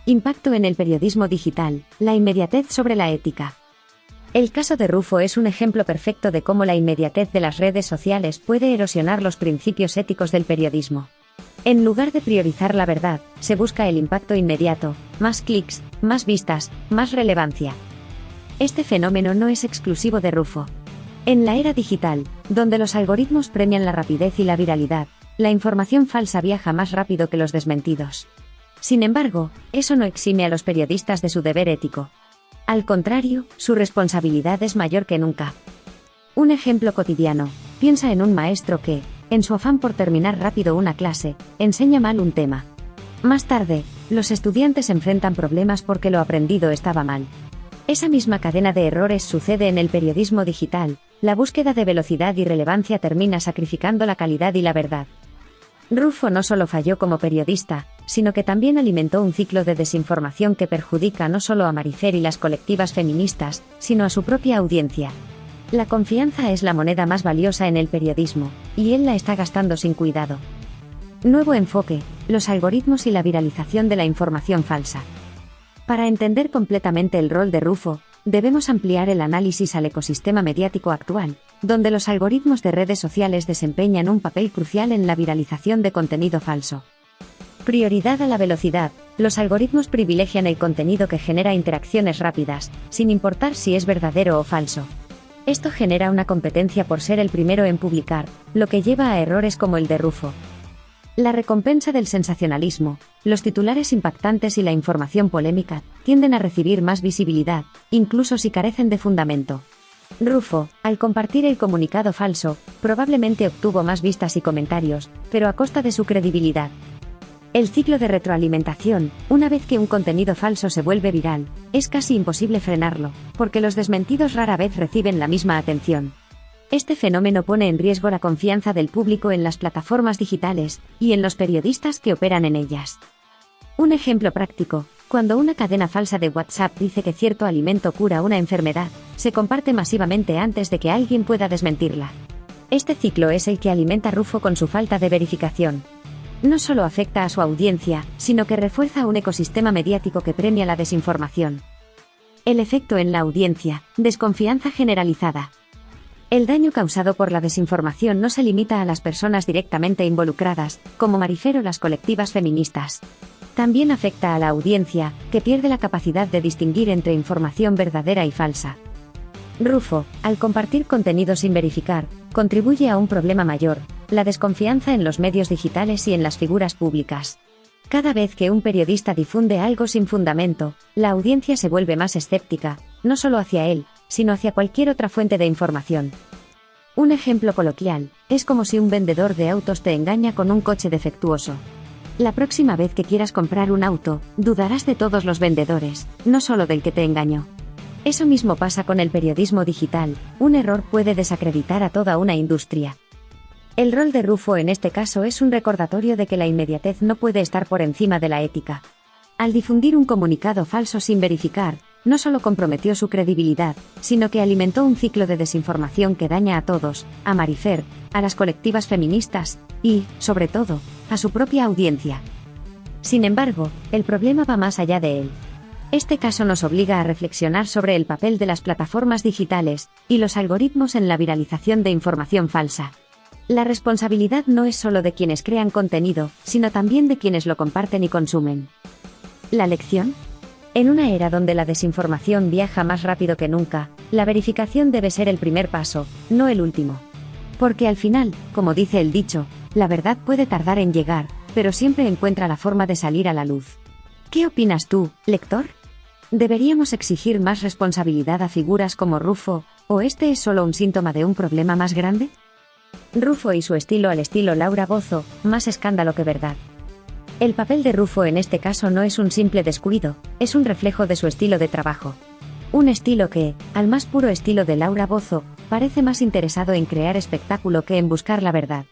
Impacto en el periodismo digital, la inmediatez sobre la ética. El caso de Rufo es un ejemplo perfecto de cómo la inmediatez de las redes sociales puede erosionar los principios éticos del periodismo. En lugar de priorizar la verdad, se busca el impacto inmediato: más clics, más vistas, más relevancia. Este fenómeno no es exclusivo de Rufo. En la era digital, donde los algoritmos premian la rapidez y la viralidad, la información falsa viaja más rápido que los desmentidos. Sin embargo, eso no exime a los periodistas de su deber ético. Al contrario, su responsabilidad es mayor que nunca. Un ejemplo cotidiano: Piensa en un maestro que, en su afán por terminar rápido una clase, enseña mal un tema. Más tarde, los estudiantes enfrentan problemas porque lo aprendido estaba mal. Esa misma cadena de errores sucede en el periodismo digital. La búsqueda de velocidad y relevancia termina sacrificando la calidad y la verdad. Rufo no solo falló como periodista, sino que también alimentó un ciclo de desinformación que perjudica no solo a Marifer y las colectivas feministas, sino a su propia audiencia. La confianza es la moneda más valiosa en el periodismo, y él la está gastando sin cuidado. Nuevo enfoque: los algoritmos y la viralización de la información falsa. Para entender completamente el rol de Rufo, debemos ampliar el análisis al ecosistema mediático actual, donde los algoritmos de redes sociales desempeñan un papel crucial en la viralización de contenido falso. Prioridad a la velocidad: los algoritmos privilegian el contenido que genera interacciones rápidas, sin importar si es verdadero o falso. Esto genera una competencia por ser el primero en publicar, lo que lleva a errores como el de Rufo. La recompensa del sensacionalismo: los titulares impactantes y la información polémica tienden a recibir más visibilidad, incluso si carecen de fundamento. Rufo, al compartir el comunicado falso, probablemente obtuvo más vistas y comentarios, pero a costa de su credibilidad. El ciclo de retroalimentación: una vez que un contenido falso se vuelve viral, es casi imposible frenarlo, porque los desmentidos rara vez reciben la misma atención. Este fenómeno pone en riesgo la confianza del público en las plataformas digitales, y en los periodistas que operan en ellas. Un ejemplo práctico: cuando una cadena falsa de WhatsApp dice que cierto alimento cura una enfermedad, se comparte masivamente antes de que alguien pueda desmentirla. Este ciclo es el que alimenta Rufo con su falta de verificación. No solo afecta a su audiencia, sino que refuerza un ecosistema mediático que premia la desinformación. El efecto en la audiencia: desconfianza generalizada. El daño causado por la desinformación no se limita a las personas directamente involucradas, como Marifer o las colectivas feministas. También afecta a la audiencia, que pierde la capacidad de distinguir entre información verdadera y falsa. Rufo, al compartir contenido sin verificar, contribuye a un problema mayor: la desconfianza en los medios digitales y en las figuras públicas. Cada vez que un periodista difunde algo sin fundamento, la audiencia se vuelve más escéptica, no solo hacia él, sino hacia cualquier otra fuente de información. Un ejemplo coloquial: es como si un vendedor de autos te engaña con un coche defectuoso. La próxima vez que quieras comprar un auto, dudarás de todos los vendedores, no solo del que te engañó. Eso mismo pasa con el periodismo digital: un error puede desacreditar a toda una industria. El rol de Rufo en este caso es un recordatorio de que la inmediatez no puede estar por encima de la ética. Al difundir un comunicado falso sin verificar, no solo comprometió su credibilidad, sino que alimentó un ciclo de desinformación que daña a todos: a Marifer, a las colectivas feministas, y, sobre todo, a su propia audiencia. Sin embargo, el problema va más allá de él. Este caso nos obliga a reflexionar sobre el papel de las plataformas digitales y los algoritmos en la viralización de información falsa. La responsabilidad no es solo de quienes crean contenido, sino también de quienes lo comparten y consumen. ¿La lección? En una era donde la desinformación viaja más rápido que nunca, la verificación debe ser el primer paso, no el último. Porque al final, como dice el dicho, la verdad puede tardar en llegar, pero siempre encuentra la forma de salir a la luz. ¿Qué opinas tú, lector? ¿Deberíamos exigir más responsabilidad a figuras como Rufo, o este es solo un síntoma de un problema más grande? Rufo y su estilo al estilo Laura Bozzo: más escándalo que verdad. El papel de Rufo en este caso no es un simple descuido, es un reflejo de su estilo de trabajo. Un estilo que, al más puro estilo de Laura Bozzo, parece más interesado en crear espectáculo que en buscar la verdad.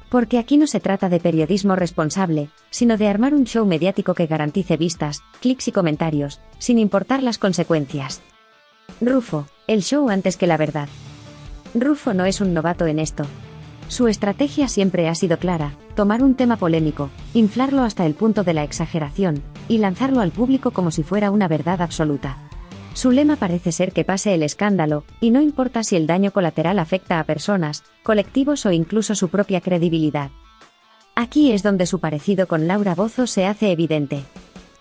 Porque aquí no se trata de periodismo responsable, sino de armar un show mediático que garantice vistas, clics y comentarios, sin importar las consecuencias. Rufo, el show antes que la verdad. Rufo no es un novato en esto. Su estrategia siempre ha sido clara: tomar un tema polémico, inflarlo hasta el punto de la exageración, y lanzarlo al público como si fuera una verdad absoluta. Su lema parece ser que pase el escándalo, y no importa si el daño colateral afecta a personas, colectivos o incluso su propia credibilidad. Aquí es donde su parecido con Laura Bozzo se hace evidente.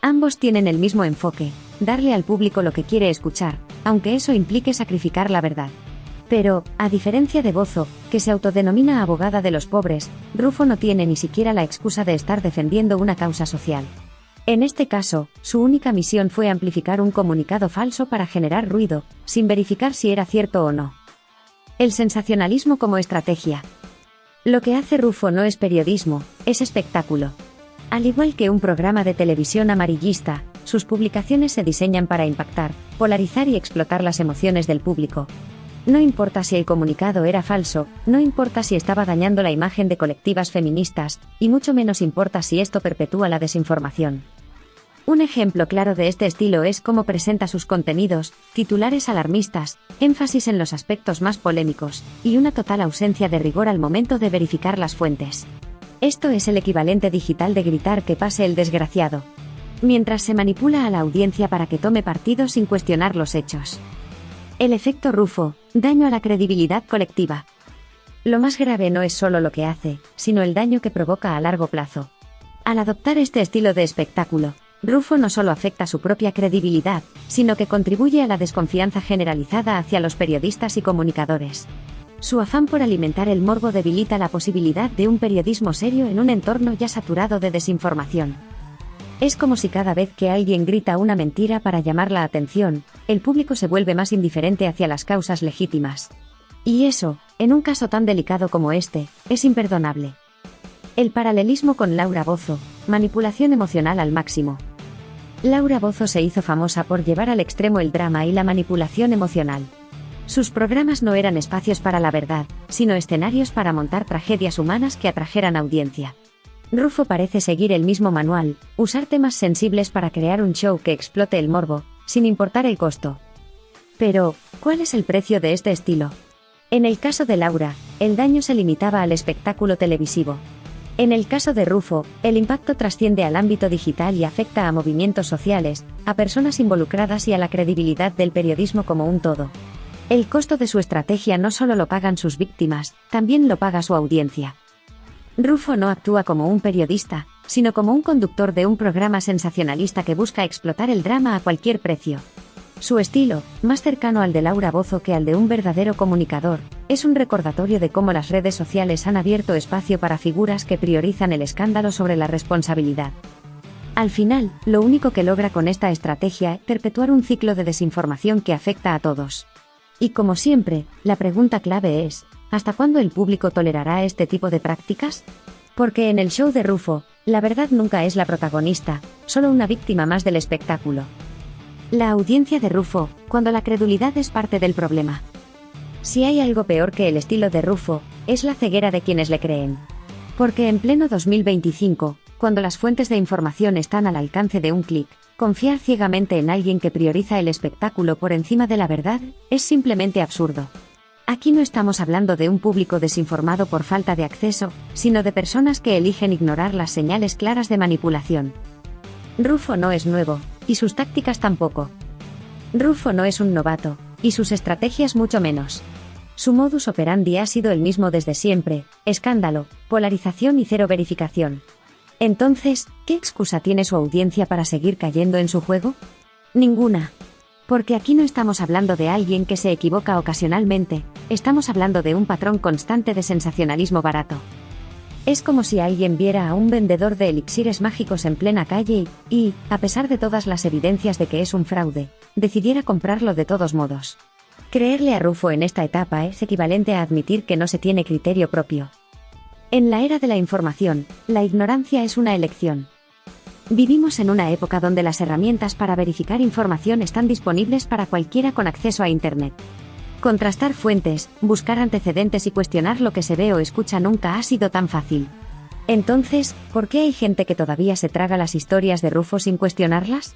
Ambos tienen el mismo enfoque: darle al público lo que quiere escuchar, aunque eso implique sacrificar la verdad. Pero, a diferencia de Bozzo, que se autodenomina abogada de los pobres, Rufo no tiene ni siquiera la excusa de estar defendiendo una causa social. En este caso, su única misión fue amplificar un comunicado falso para generar ruido, sin verificar si era cierto o no. El sensacionalismo como estrategia. Lo que hace Rufo no es periodismo, es espectáculo. Al igual que un programa de televisión amarillista, sus publicaciones se diseñan para impactar, polarizar y explotar las emociones del público. No importa si el comunicado era falso, no importa si estaba dañando la imagen de colectivas feministas, y mucho menos importa si esto perpetúa la desinformación. Un ejemplo claro de este estilo es cómo presenta sus contenidos, titulares alarmistas, énfasis en los aspectos más polémicos, y una total ausencia de rigor al momento de verificar las fuentes. Esto es el equivalente digital de gritar que pase el desgraciado, mientras se manipula a la audiencia para que tome partido sin cuestionar los hechos. El efecto Rufo, daño a la credibilidad colectiva. Lo más grave no es solo lo que hace, sino el daño que provoca a largo plazo. Al adoptar este estilo de espectáculo, Rufo no solo afecta su propia credibilidad, sino que contribuye a la desconfianza generalizada hacia los periodistas y comunicadores. Su afán por alimentar el morbo debilita la posibilidad de un periodismo serio en un entorno ya saturado de desinformación. Es como si cada vez que alguien grita una mentira para llamar la atención, el público se vuelve más indiferente hacia las causas legítimas. Y eso, en un caso tan delicado como este, es imperdonable. El paralelismo con Laura Bozzo, manipulación emocional al máximo. Laura Bozzo se hizo famosa por llevar al extremo el drama y la manipulación emocional. Sus programas no eran espacios para la verdad, sino escenarios para montar tragedias humanas que atrajeran audiencia. Rufo parece seguir el mismo manual, usar temas sensibles para crear un show que explote el morbo, sin importar el costo. Pero, ¿cuál es el precio de este estilo? En el caso de Laura, el daño se limitaba al espectáculo televisivo. En el caso de Rufo, el impacto trasciende al ámbito digital y afecta a movimientos sociales, a personas involucradas y a la credibilidad del periodismo como un todo. El costo de su estrategia no solo lo pagan sus víctimas, también lo paga su audiencia. Rufo no actúa como un periodista, sino como un conductor de un programa sensacionalista que busca explotar el drama a cualquier precio. Su estilo, más cercano al de Laura Bozzo que al de un verdadero comunicador, es un recordatorio de cómo las redes sociales han abierto espacio para figuras que priorizan el escándalo sobre la responsabilidad. Al final, lo único que logra con esta estrategia es perpetuar un ciclo de desinformación que afecta a todos. Y como siempre, la pregunta clave es, ¿hasta cuándo el público tolerará este tipo de prácticas? Porque en el show de Rufo, la verdad nunca es la protagonista, solo una víctima más del espectáculo. La audiencia de Rufo, cuando la credulidad es parte del problema. Si hay algo peor que el estilo de Rufo, es la ceguera de quienes le creen. Porque en pleno 2025, cuando las fuentes de información están al alcance de un clic, confiar ciegamente en alguien que prioriza el espectáculo por encima de la verdad, es simplemente absurdo. Aquí no estamos hablando de un público desinformado por falta de acceso, sino de personas que eligen ignorar las señales claras de manipulación. Rufo no es nuevo, y sus tácticas tampoco. Rufo no es un novato, y sus estrategias mucho menos. Su modus operandi ha sido el mismo desde siempre: escándalo, polarización y cero verificación. Entonces, ¿qué excusa tiene su audiencia para seguir cayendo en su juego? Ninguna. Porque aquí no estamos hablando de alguien que se equivoca ocasionalmente, estamos hablando de un patrón constante de sensacionalismo barato. Es como si alguien viera a un vendedor de elixires mágicos en plena calle y, a pesar de todas las evidencias de que es un fraude, decidiera comprarlo de todos modos. Creerle a Rufo en esta etapa es equivalente a admitir que no se tiene criterio propio. En la era de la información, la ignorancia es una elección. Vivimos en una época donde las herramientas para verificar información están disponibles para cualquiera con acceso a Internet. Contrastar fuentes, buscar antecedentes y cuestionar lo que se ve o escucha nunca ha sido tan fácil. Entonces, ¿por qué hay gente que todavía se traga las historias de Rufo sin cuestionarlas?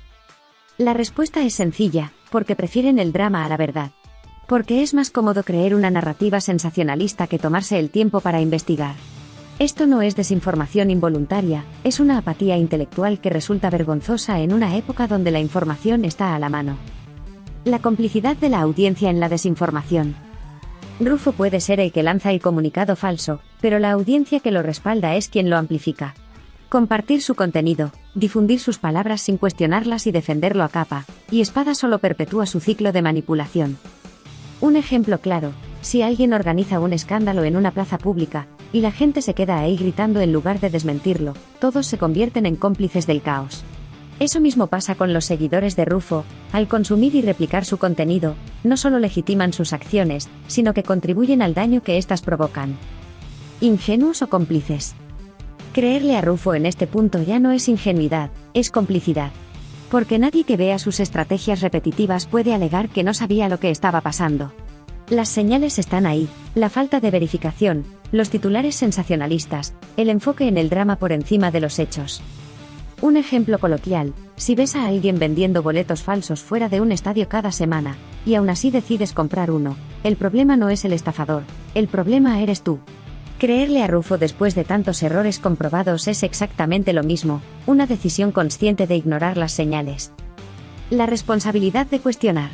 La respuesta es sencilla: porque prefieren el drama a la verdad. Porque es más cómodo creer una narrativa sensacionalista que tomarse el tiempo para investigar. Esto no es desinformación involuntaria, es una apatía intelectual que resulta vergonzosa en una época donde la información está a la mano. La complicidad de la audiencia en la desinformación. Rufo puede ser el que lanza el comunicado falso, pero la audiencia que lo respalda es quien lo amplifica. Compartir su contenido, difundir sus palabras sin cuestionarlas y defenderlo a capa y espada solo perpetúa su ciclo de manipulación. Un ejemplo claro: si alguien organiza un escándalo en una plaza pública, y la gente se queda ahí gritando en lugar de desmentirlo, todos se convierten en cómplices del caos. Eso mismo pasa con los seguidores de Rufo. Al consumir y replicar su contenido, no solo legitiman sus acciones, sino que contribuyen al daño que éstas provocan. ¿Ingenuos o cómplices? Creerle a Rufo en este punto ya no es ingenuidad, es complicidad. Porque nadie que vea sus estrategias repetitivas puede alegar que no sabía lo que estaba pasando. Las señales están ahí, la falta de verificación, los titulares sensacionalistas, el enfoque en el drama por encima de los hechos. Un ejemplo coloquial: si ves a alguien vendiendo boletos falsos fuera de un estadio cada semana, y aún así decides comprar uno, el problema no es el estafador, el problema eres tú. Creerle a Rufo después de tantos errores comprobados es exactamente lo mismo, una decisión consciente de ignorar las señales. La responsabilidad de cuestionar.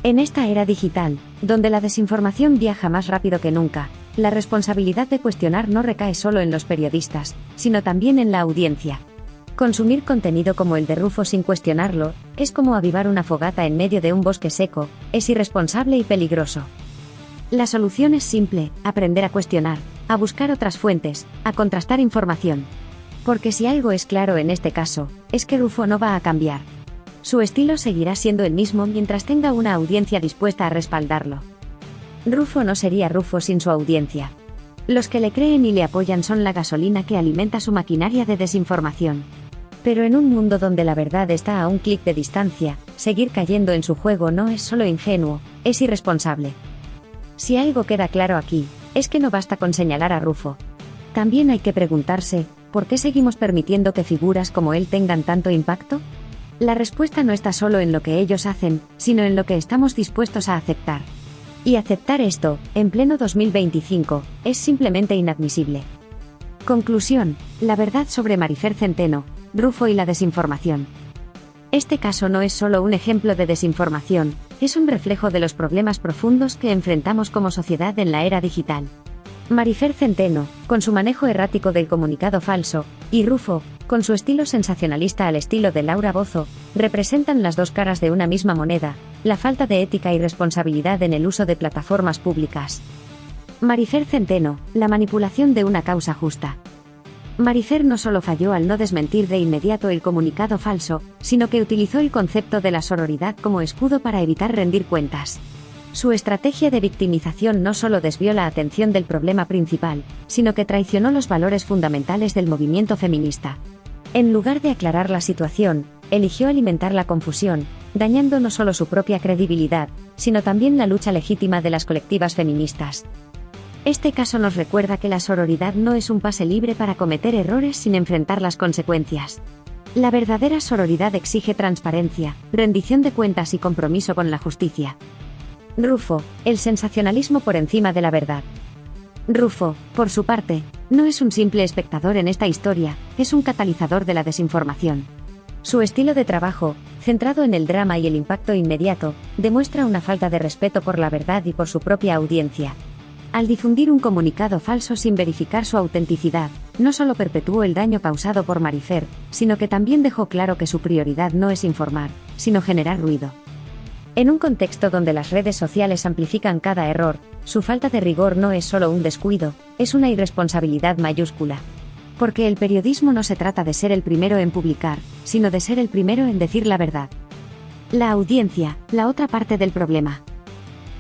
En esta era digital, donde la desinformación viaja más rápido que nunca, la responsabilidad de cuestionar no recae solo en los periodistas, sino también en la audiencia. Consumir contenido como el de Rufo sin cuestionarlo, es como avivar una fogata en medio de un bosque seco, es irresponsable y peligroso. La solución es simple: aprender a cuestionar, a buscar otras fuentes, a contrastar información. Porque si algo es claro en este caso, es que Rufo no va a cambiar. Su estilo seguirá siendo el mismo mientras tenga una audiencia dispuesta a respaldarlo. Rufo no sería Rufo sin su audiencia. Los que le creen y le apoyan son la gasolina que alimenta su maquinaria de desinformación. Pero en un mundo donde la verdad está a un clic de distancia, seguir cayendo en su juego no es solo ingenuo, es irresponsable. Si algo queda claro aquí, es que no basta con señalar a Rufo. También hay que preguntarse, ¿por qué seguimos permitiendo que figuras como él tengan tanto impacto? La respuesta no está solo en lo que ellos hacen, sino en lo que estamos dispuestos a aceptar. Y aceptar esto, en pleno 2025, es simplemente inadmisible. Conclusión: la verdad sobre Marifer Centeno, Rufo y la desinformación. Este caso no es solo un ejemplo de desinformación, es un reflejo de los problemas profundos que enfrentamos como sociedad en la era digital. Marifer Centeno, con su manejo errático del comunicado falso, y Rufo, con su estilo sensacionalista al estilo de Laura Bozzo, representan las dos caras de una misma moneda: la falta de ética y responsabilidad en el uso de plataformas públicas. Marifer Centeno, la manipulación de una causa justa. Marifer no solo falló al no desmentir de inmediato el comunicado falso, sino que utilizó el concepto de la sororidad como escudo para evitar rendir cuentas. Su estrategia de victimización no solo desvió la atención del problema principal, sino que traicionó los valores fundamentales del movimiento feminista. En lugar de aclarar la situación, eligió alimentar la confusión, dañando no solo su propia credibilidad, sino también la lucha legítima de las colectivas feministas. Este caso nos recuerda que la sororidad no es un pase libre para cometer errores sin enfrentar las consecuencias. La verdadera sororidad exige transparencia, rendición de cuentas y compromiso con la justicia. Rufo, el sensacionalismo por encima de la verdad. Rufo, por su parte, no es un simple espectador en esta historia, es un catalizador de la desinformación. Su estilo de trabajo, centrado en el drama y el impacto inmediato, demuestra una falta de respeto por la verdad y por su propia audiencia. Al difundir un comunicado falso sin verificar su autenticidad, no solo perpetuó el daño causado por Marifer, sino que también dejó claro que su prioridad no es informar, sino generar ruido. En un contexto donde las redes sociales amplifican cada error, su falta de rigor no es solo un descuido, es una irresponsabilidad mayúscula. Porque el periodismo no se trata de ser el primero en publicar, sino de ser el primero en decir la verdad. La audiencia, la otra parte del problema.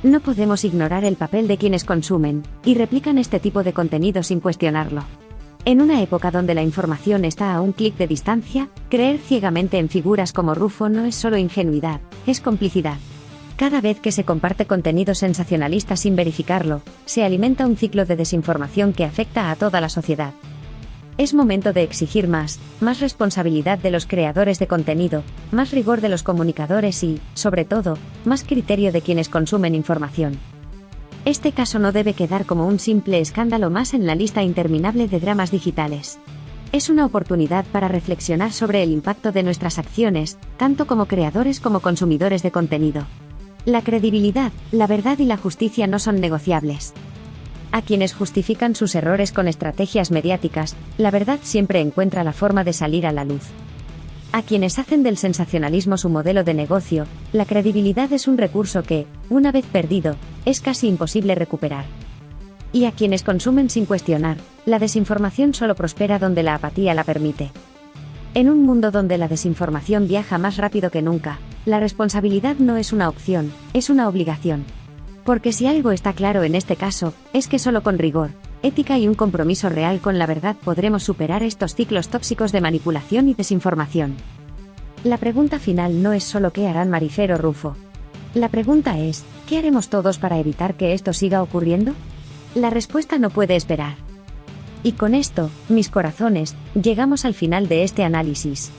No podemos ignorar el papel de quienes consumen y replican este tipo de contenido sin cuestionarlo. En una época donde la información está a un clic de distancia, creer ciegamente en figuras como Rufo no es solo ingenuidad, es complicidad. Cada vez que se comparte contenido sensacionalista sin verificarlo, se alimenta un ciclo de desinformación que afecta a toda la sociedad. Es momento de exigir más responsabilidad de los creadores de contenido, más rigor de los comunicadores y, sobre todo, más criterio de quienes consumen información. Este caso no debe quedar como un simple escándalo más en la lista interminable de dramas digitales. Es una oportunidad para reflexionar sobre el impacto de nuestras acciones, tanto como creadores como consumidores de contenido. La credibilidad, la verdad y la justicia no son negociables. A quienes justifican sus errores con estrategias mediáticas, la verdad siempre encuentra la forma de salir a la luz. A quienes hacen del sensacionalismo su modelo de negocio, la credibilidad es un recurso que, una vez perdido, es casi imposible recuperar. Y a quienes consumen sin cuestionar, la desinformación solo prospera donde la apatía la permite. En un mundo donde la desinformación viaja más rápido que nunca, la responsabilidad no es una opción, es una obligación. Porque si algo está claro en este caso, es que solo con rigor, ética y un compromiso real con la verdad podremos superar estos ciclos tóxicos de manipulación y desinformación. La pregunta final no es solo qué harán Marifer o Rufo. La pregunta es, ¿qué haremos todos para evitar que esto siga ocurriendo? La respuesta no puede esperar. Y con esto, mis corazones, llegamos al final de este análisis.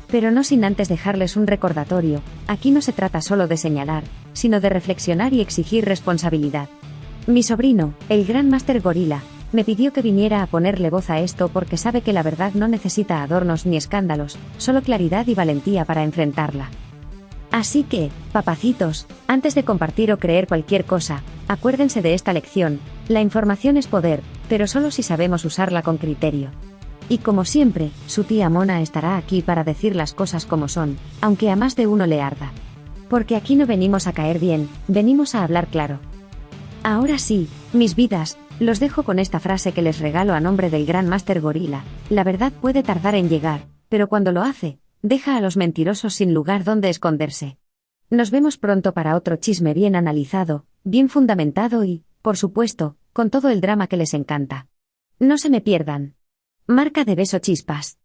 Pero no sin antes dejarles un recordatorio, aquí no se trata solo de señalar, sino de reflexionar y exigir responsabilidad. Mi sobrino, el Gran Máster Gorila, me pidió que viniera a ponerle voz a esto porque sabe que la verdad no necesita adornos ni escándalos, solo claridad y valentía para enfrentarla. Así que, papacitos, antes de compartir o creer cualquier cosa, acuérdense de esta lección: la información es poder, pero solo si sabemos usarla con criterio. Y como siempre, su tía Mona estará aquí para decir las cosas como son, aunque a más de uno le arda. Porque aquí no venimos a caer bien, venimos a hablar claro. Ahora sí, mis vidas, los dejo con esta frase que les regalo a nombre del Gran Máster Gorila: la verdad puede tardar en llegar, pero cuando lo hace, deja a los mentirosos sin lugar donde esconderse. Nos vemos pronto para otro chisme bien analizado, bien fundamentado y, por supuesto, con todo el drama que les encanta. No se me pierdan. Marca de beso chispas.